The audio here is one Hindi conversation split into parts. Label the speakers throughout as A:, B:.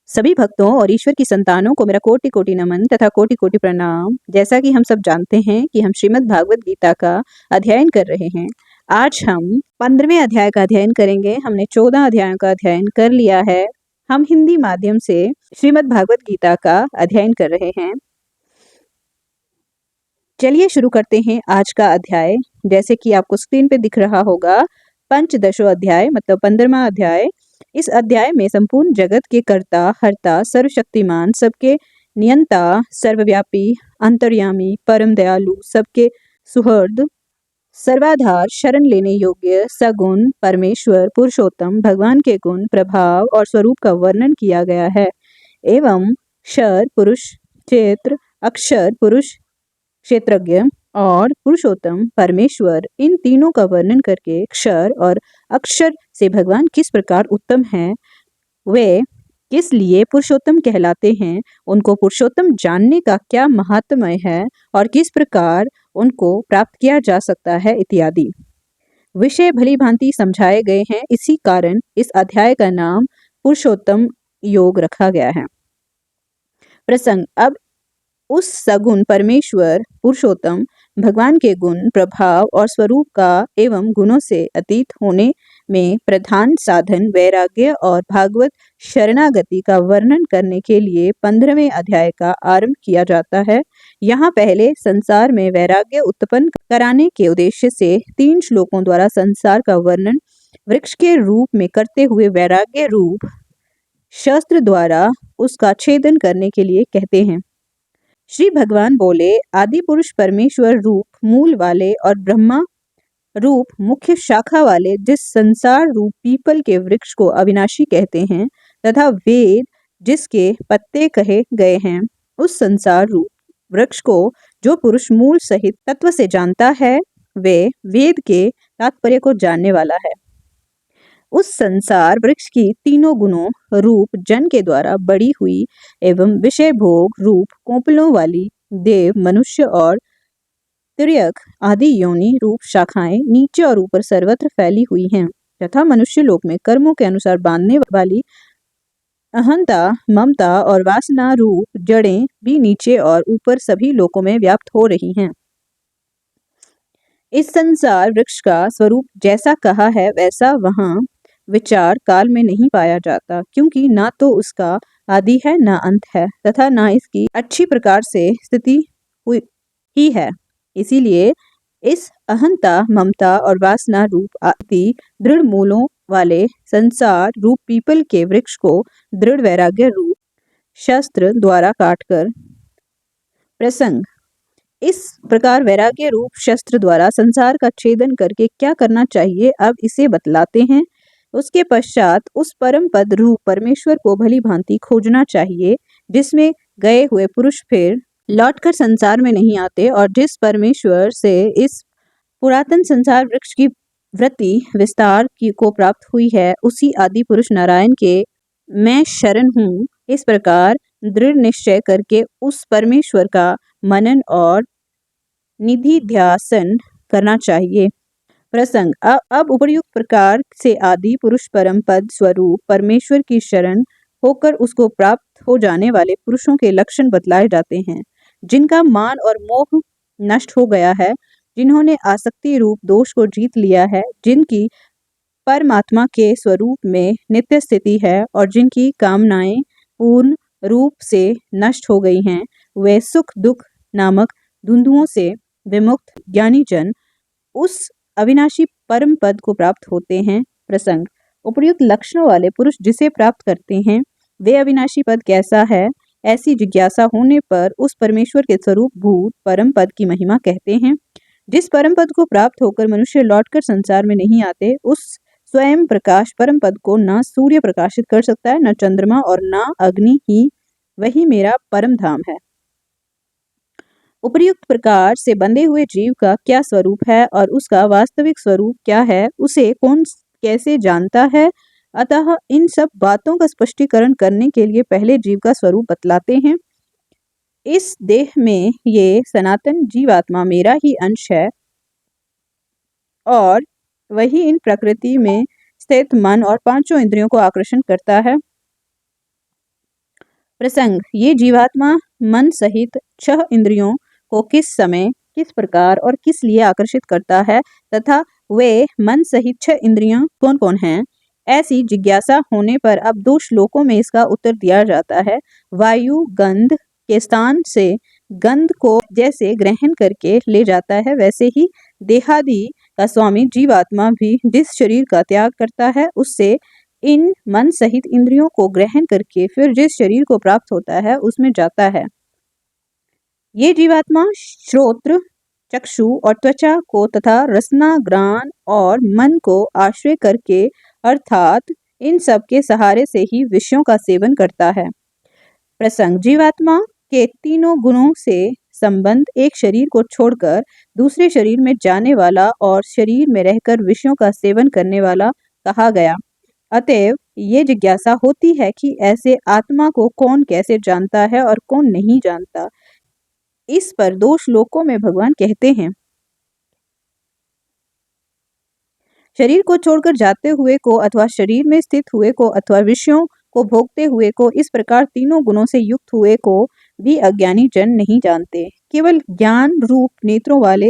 A: सभी भक्तों और ईश्वर की संतानों को मेरा कोटि कोटि नमन तथा कोटि कोटि प्रणाम। जैसा कि हम सब जानते हैं कि हम श्रीमद् भागवत गीता का अध्ययन कर रहे हैं। आज हम 15वें अध्याय का अध्ययन करेंगे। हमने 14 अध्यायों का अध्ययन कर लिया है। हम हिंदी माध्यम से श्रीमद् भागवत गीता का अध्ययन कर रहे हैं। चलिए शुरू करते हैं आज का अध्याय। जैसे कि आपको स्क्रीन पे दिख रहा होगा, पंचदशो अध्याय मतलब 15वां अध्याय। इस अध्याय में संपूर्ण जगत के कर्ता, हर्ता, सर्वशक्तिमान, सबके नियंता, सर्वव्यापी, अंतर्यामी, परम दयालु, सबके सुहृद, सर्वाधार, शरण लेने योग्य, सगुण, परमेश्वर, पुरुषोत्तम, भगवान के गुण, प्रभाव और स्वरूप का वर्णन किया गया है। एवं क्षर पुरुष, क्षेत्र अक्षर पुरुष, क्षेत्रज्ञ और पुरुषोत्तम परमेश्वर, इन तीनों का वर्णन करके क्षर और अक्षर से भगवान किस प्रकार उत्तम हैं, वे किस लिए पुरुषोत्तम कहलाते हैं, उनको पुरुषोत्तम जानने का क्या महात्म्य है और किस प्रकार उनको प्राप्त किया जा सकता है इत्यादि विषय भली भांति समझाए गए हैं। इसी कारण इस अध्याय का नाम पुरुषोत्तम योग रखा गया है। प्रसंग। अब उस सगुण परमेश्वर पुरुषोत्तम भगवान के गुण, प्रभाव और स्वरूप का एवं गुणों से अतीत होने में प्रधान साधन वैराग्य और भागवत शरणागति का वर्णन करने के लिए 15वें अध्याय का आरंभ किया जाता है। यहाँ पहले संसार में वैराग्य उत्पन्न कराने के उद्देश्य से 3 श्लोकों द्वारा संसार का वर्णन वृक्ष के रूप में करते हुए वैराग्य रूप शस्त्र द्वारा उसका छेदन करने के लिए कहते हैं। श्री भगवान बोले, आदि पुरुष परमेश्वर रूप मूल वाले और ब्रह्मा रूप मुख्य शाखा वाले जिस संसार रूप पीपल के वृक्ष को अविनाशी कहते हैं तथा वेद जिसके पत्ते कहे गए हैं, उस संसार रूप वृक्ष को जो पुरुष मूल सहित तत्व से जानता है, वे वेद के तात्पर्य को जानने वाला है। उस संसार वृक्ष की तीनों गुणों रूप जन के द्वारा बड़ी हुई एवं विषय भोग रूप कोपलों वाली देव, मनुष्य और तिर्यक आदि योनि रूप शाखाएं नीचे और ऊपर सर्वत्र फैली हुई हैं तथा मनुष्य लोक में कर्मों के अनुसार बांधने वाली अहंता, ममता और वासना रूप जड़ें भी नीचे और ऊपर सभी लोकों में व्याप्त हो रही हैं। इस संसार वृक्ष का स्वरूप जैसा कहा है वैसा वहां विचार काल में नहीं पाया जाता, क्योंकि ना तो उसका आदि है ना अंत है तथा ना इसकी अच्छी प्रकार से स्थिति हुई ही है। इसीलिए इस अहंता, ममता और वासना रूप अति दृढ़ मूलों वाले संसार रूप पीपल के वृक्ष को दृढ़ वैराग्य रूप शस्त्र द्वारा काटकर प्रसंग। इस प्रकार वैराग्य रूप शस्त्र द्वारा संसार का छेदन करके क्या करना चाहिए, अब इसे बतलाते हैं। उसके पश्चात उस परम पद रूप परमेश्वर को भली भांति खोजना चाहिए, जिसमें गए हुए पुरुष फिर लौटकर संसार में नहीं आते और जिस परमेश्वर से इस पुरातन संसार वृक्ष की वृत्ति विस्तार की को प्राप्त हुई है, उसी आदि पुरुष नारायण के मैं शरण हूँ। इस प्रकार दृढ़ निश्चय करके उस परमेश्वर का मनन और निधि ध्यासन करना चाहिए। प्रसंग। अब उपर्युक्त प्रकार से आदि पुरुष परम पद स्वरूप परमेश्वर की शरण होकर उसको प्राप्त हो जाने वाले पुरुषों के लक्षण बतलाए जाते हैं, जिनका मान और मोह नष्ट हो गया है, जिन्होंने आसक्ति रूप दोष को जीत लिया है, जिनकी परमात्मा के स्वरूप में नित्य स्थिति है और जिनकी कामनाएं पूर्ण रूप से नष्ट हो गई हैं, वे सुख दुख नामक धुंधुओं से विमुक्त ज्ञानी जन उस अविनाशी परम पद को प्राप्त होते हैं। प्रसंग। उपर्युक्त लक्षणों वाले पुरुष जिसे प्राप्त करते हैं, वे अविनाशी पद कैसा है, ऐसी जिज्ञासा होने पर उस परमेश्वर के स्वरूप भूत परम पद की महिमा कहते हैं। जिस परम पद को प्राप्त होकर मनुष्य लौटकर संसार में नहीं आते, उस स्वयं प्रकाश परम पद को न सूर्य प्रकाशित कर सकता है, न चंद्रमा और न अग्नि ही, वही मेरा परम धाम है। उपर्युक्त प्रकार से बंधे हुए जीव का क्या स्वरूप है और उसका वास्तविक स्वरूप क्या है, उसे कौन कैसे जानता है। अतः इन सब बातों का स्पष्टीकरण करने के लिए पहले जीव का स्वरूप बतलाते हैं। इस देह में ये सनातन जीवात्मा मेरा ही अंश है और वही इन प्रकृति में स्थित मन और 5 इंद्रियों को आकर्षण करता है। प्रसंग, ये जीवात्मा मन सहित 6 इंद्रियों को किस समय, किस प्रकार और किस लिए आकर्षित करता है तथा वे मन सहित 6 इंद्रियां कौन कौन हैं? ऐसी जिज्ञासा होने पर अब 2 श्लोकों में इसका उत्तर दिया जाता है। वायु गंध के स्थान से गंध को जैसे ग्रहण करके ले जाता है, वैसे ही देहादि का स्वामी जीवात्मा भी जिस शरीर का त्याग करता है, उससे इन मन सहित इंद्रियों को ग्रहण करके फिर जिस शरीर को प्राप्त होता है उसमें जाता है। ये जीवात्मा श्रोत्र, चक्षु और त्वचा को तथा रसना, ग्राण और मन को आश्रय करके अर्थात इन सब के सहारे से ही विषयों का सेवन करता है। प्रसंग, जीवात्मा के तीनों गुणों से संबंध एक शरीर को छोड़कर दूसरे शरीर में जाने वाला और शरीर में रहकर विषयों का सेवन करने वाला कहा गया। अतएव ये जिज्ञासा होती है कि ऐसे आत्मा को कौन कैसे जानता है और कौन नहीं जानता। इस पर 2 श्लोकों में भगवान कहते हैं, शरीर को छोड़कर जाते हुए को अथवा शरीर में स्थित हुए को अथवा विषयों को भोगते हुए को इस प्रकार तीनों गुणों से युक्त हुए को भी अज्ञानी जन नहीं जानते। केवल ज्ञान रूप नेत्रों वाले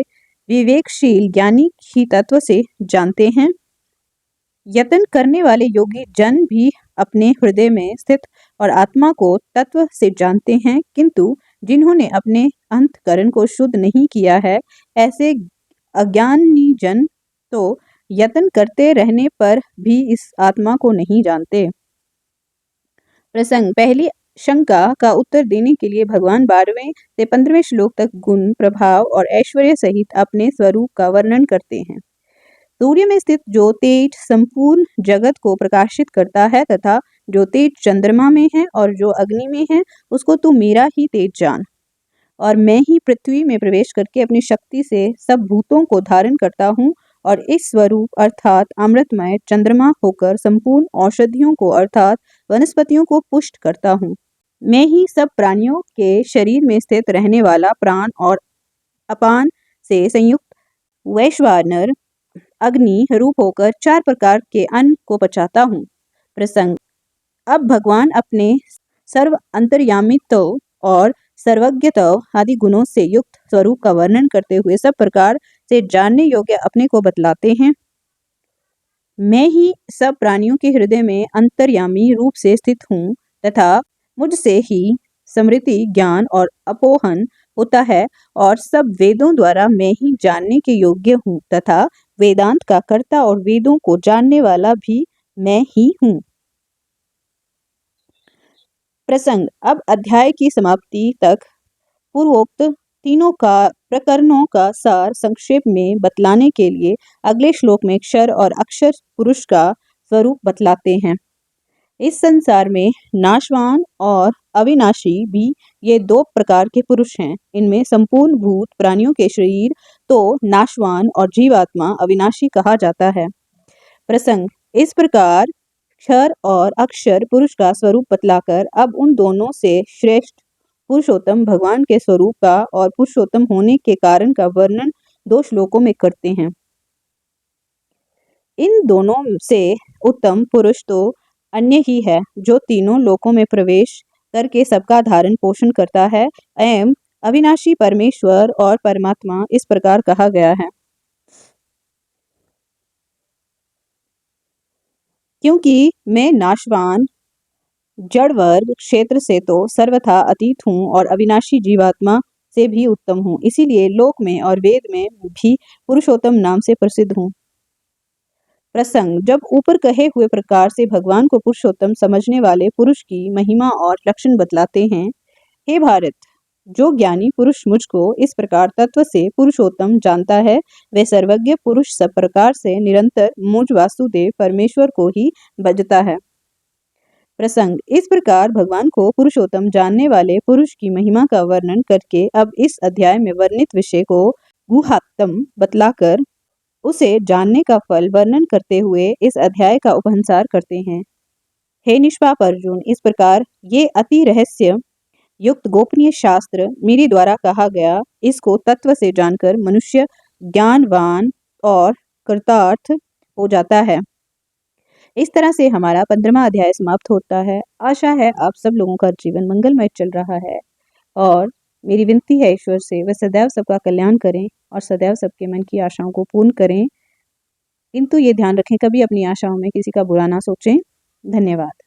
A: विवेकशील ज्ञानी ही तत्व से जानते हैं। यत्न करने वाले योगी जन भी अपने हृदय में स्थित और आत्मा को तत्व से जानते हैं, किंतु जिन्होंने अपने अंतकरण को शुद्ध नहीं किया है, ऐसे अज्ञानी जन तो यत्न करते रहने पर भी इस आत्मा को नहीं जानते। प्रसंग, पहली शंका का उत्तर देने के लिए भगवान 12वें से 15वें श्लोक तक गुण, प्रभाव और ऐश्वर्य सहित अपने स्वरूप का वर्णन करते हैं। सूर्य में स्थित जो तेज संपूर्ण जगत को प्रकाशित करता है तथा जो तेज चंद्रमा में है और जो अग्नि में है, उसको तू मेरा ही तेज जान। और मैं ही पृथ्वी में प्रवेश करके अपनी शक्ति से सब भूतों को धारण करता हूँ और इस स्वरूप अर्थात अमृतमय चंद्रमा होकर संपूर्ण औषधियों को अर्थात वनस्पतियों को पुष्ट करता हूँ। मैं ही सब प्राणियों के शरीर में स्थित रहने वाला प्राण और अपान से संयुक्त वैश्वानर अग्नि रूप होकर 4 प्रकार के अन्न को पचाता हूँ। प्रसंग, अब भगवान अपने सर्व अंतर्यामित्व और सर्वज्ञत्व आदि गुणों से युक्त स्वरूप का वर्णन करते हुए सब प्रकार से जानने योग्य अपने को बतलाते हैं। मैं ही सब प्राणियों के हृदय में अंतर्यामी रूप से स्थित हूँ तथा मुझसे ही स्मृति, ज्ञान और अपोहन होता है और सब वेदों द्वारा मैं ही जानने के योग्य हूँ तथा वेदांत का कर्ता और वेदों को जानने वाला भी मैं ही हूँ। प्रसंग, अब अध्याय की समाप्ति तक पूर्वोक्त तीनों का प्रकरणों का सार संक्षेप में बतलाने के लिए अगले श्लोक में क्षर और अक्षर पुरुष का स्वरूप बतलाते हैं। इस संसार में नाशवान और अविनाशी भी ये 2 प्रकार के पुरुष हैं। इनमें संपूर्ण भूत प्राणियों के शरीर तो नाशवान और जीवात्मा अविनाशी कहा जाता है। प्रसंग, इस प्रकार क्षर और अक्षर पुरुष का स्वरूप बतलाकर अब उन दोनों से श्रेष्ठ पुरुषोत्तम भगवान के स्वरूप का और पुरुषोत्तम होने के कारण का वर्णन 2 श्लोकों में करते हैं। इन दोनों से उत्तम पुरुष तो अन्य ही है, जो तीनों लोकों में प्रवेश करके सबका धारण पोषण करता है। एवं अविनाशी परमेश्वर और परमात्मा इस प्रकार कहा गया है, क्योंकि मैं नाशवान जड़ वर्ग क्षेत्र से तो सर्वथा अतीत हूँ और अविनाशी जीवात्मा से भी उत्तम हूँ, इसीलिए लोक में और वेद में भी पुरुषोत्तम नाम से प्रसिद्ध हूँ। प्रसंग, जब ऊपर कहे हुए प्रकार से भगवान को पुरुषोत्तम समझने वाले पुरुष की महिमा और लक्षण बतलाते हैं। हे भारत, जो ज्ञानी पुरुष मुझको इस प्रकार तत्व से पुरुषोत्तम जानता है, वह सर्वज्ञ पुरुष सब प्रकार से निरंतर मुझ वासुदेव परमेश्वर को ही भजता है। प्रसंग, इस प्रकार भगवान को पुरुषोत्तम जानने वाले पुरुष की महिमा का वर्णन करके अब इस अध्याय में वर्णित विषय को गुहात्म बतलाकर उसे जानने का फल वर्णन करते हुए इस अध्याय का उपसंहार करते हैं। हे निष्पाप अर्जुन, इस प्रकार ये अति रहस्य युक्त गोपनीय शास्त्र मेरे द्वारा कहा गया, इसको तत्व से जानकर मनुष्य ज्ञानवान और कृतार्थ हो जाता है। इस तरह से हमारा 15वां अध्याय समाप्त होता है। आशा है आप सब लोगों का जीवन मंगलमय चल रहा है और मेरी विनती है ईश्वर से वह सदैव सबका कल्याण करें और सदैव सबके मन की आशाओं को पूर्ण करें। किंतु ये ध्यान रखें कभी अपनी आशाओं में किसी का बुरा ना सोचें। धन्यवाद।